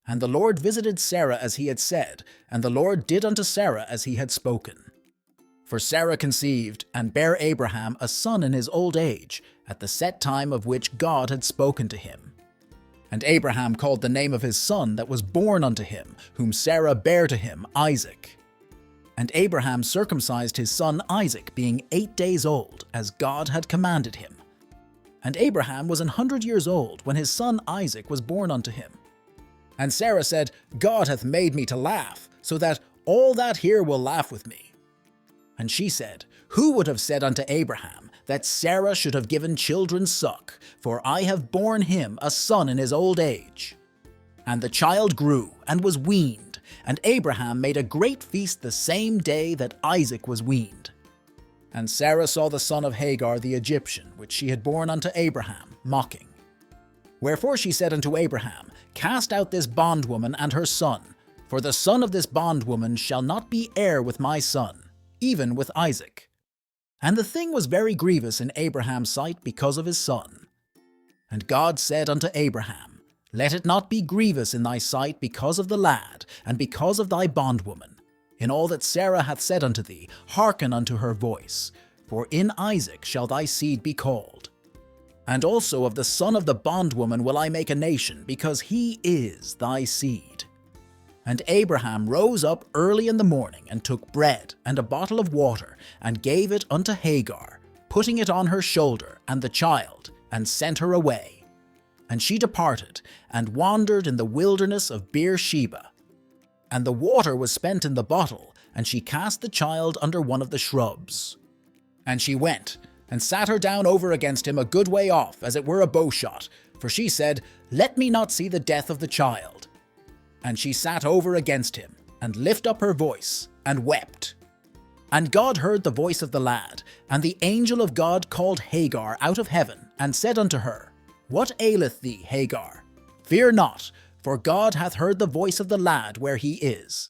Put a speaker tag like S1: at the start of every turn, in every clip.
S1: And the Lord visited Sarah as he had said, and the Lord did unto Sarah as he had spoken. For Sarah conceived, and bare Abraham a son in his old age, at the set time of which God had spoken to him. And Abraham called the name of his son that was born unto him, whom Sarah bare to him, Isaac. And Abraham circumcised his son Isaac, being 8 days old, as God had commanded him. And Abraham was 100 years old when his son Isaac was born unto him. And Sarah said, God hath made me to laugh, so that all that hear will laugh with me. And she said, Who would have said unto Abraham, that Sarah should have given children suck? For I have borne him a son in his old age. And the child grew, and was weaned, and Abraham made a great feast the same day that Isaac was weaned. And Sarah saw the son of Hagar the Egyptian, which she had borne unto Abraham, mocking. Wherefore she said unto Abraham, Cast out this bondwoman and her son, for the son of this bondwoman shall not be heir with my son, even with Isaac. And the thing was very grievous in Abraham's sight because of his son. And God said unto Abraham, Let it not be grievous in thy sight because of the lad, and because of thy bondwoman. In all that Sarah hath said unto thee, hearken unto her voice, for in Isaac shall thy seed be called. And also of the son of the bondwoman will I make a nation, because he is thy seed. And Abraham rose up early in the morning, and took bread and a bottle of water, and gave it unto Hagar, putting it on her shoulder and the child, and sent her away. And she departed, and wandered in the wilderness of Beersheba. And the water was spent in the bottle, and she cast the child under one of the shrubs. And she went, and sat her down over against him a good way off, as it were a bowshot, for she said, Let me not see the death of the child. And she sat over against him, and lift up her voice, and wept. And God heard the voice of the lad, and the angel of God called Hagar out of heaven, and said unto her, What aileth thee, Hagar? Fear not, for God hath heard the voice of the lad where he is.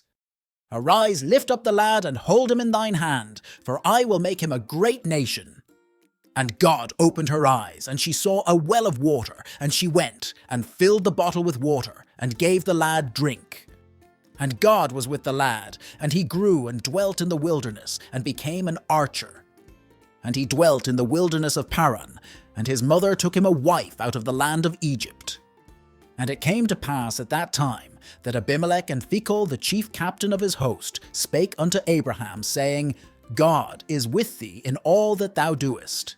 S1: Arise, lift up the lad, and hold him in thine hand, for I will make him a great nation. And God opened her eyes, and she saw a well of water, and she went, and filled the bottle with water, and gave the lad drink. And God was with the lad, and he grew and dwelt in the wilderness, and became an archer. And he dwelt in the wilderness of Paran, and his mother took him a wife out of the land of Egypt. And it came to pass at that time, that Abimelech and Phicol the chief captain of his host spake unto Abraham, saying, God is with thee in all that thou doest.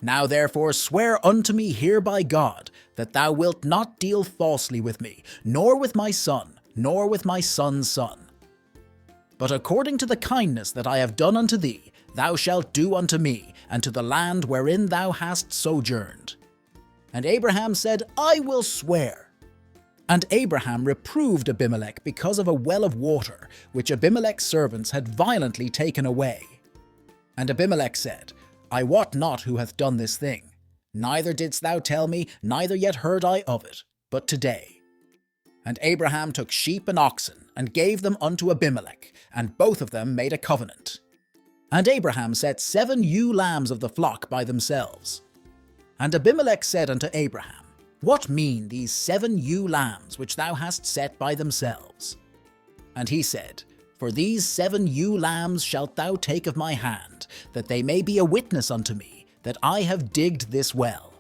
S1: Now therefore swear unto me here by God, that thou wilt not deal falsely with me, nor with my son, nor with my son's son. But according to the kindness that I have done unto thee, thou shalt do unto me, and to the land wherein thou hast sojourned. And Abraham said, I will swear. And Abraham reproved Abimelech because of a well of water, which Abimelech's servants had violently taken away. And Abimelech said, I wot not who hath done this thing. Neither didst thou tell me, neither yet heard I of it, but today. And Abraham took sheep and oxen, and gave them unto Abimelech, and both of them made a covenant. And Abraham set 7 ewe lambs of the flock by themselves. And Abimelech said unto Abraham, What mean these 7 ewe lambs which thou hast set by themselves? And he said, For these 7 ewe lambs shalt thou take of my hand, that they may be a witness unto me, that I have digged this well.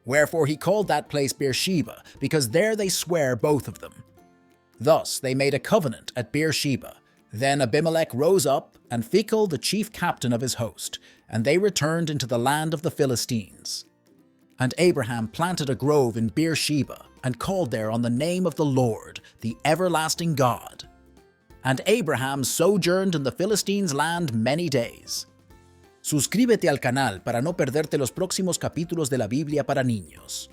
S1: Wherefore he called that place Beersheba, because there they sware both of them. Thus they made a covenant at Beersheba. Then Abimelech rose up, and Phicol the chief captain of his host, and they returned into the land of the Philistines. And Abraham planted a grove in Beersheba, and called there on the name of the Lord, the everlasting God. And Abraham sojourned in the Philistines' land many days. Suscríbete al canal para no perderte los próximos capítulos de la Biblia para niños.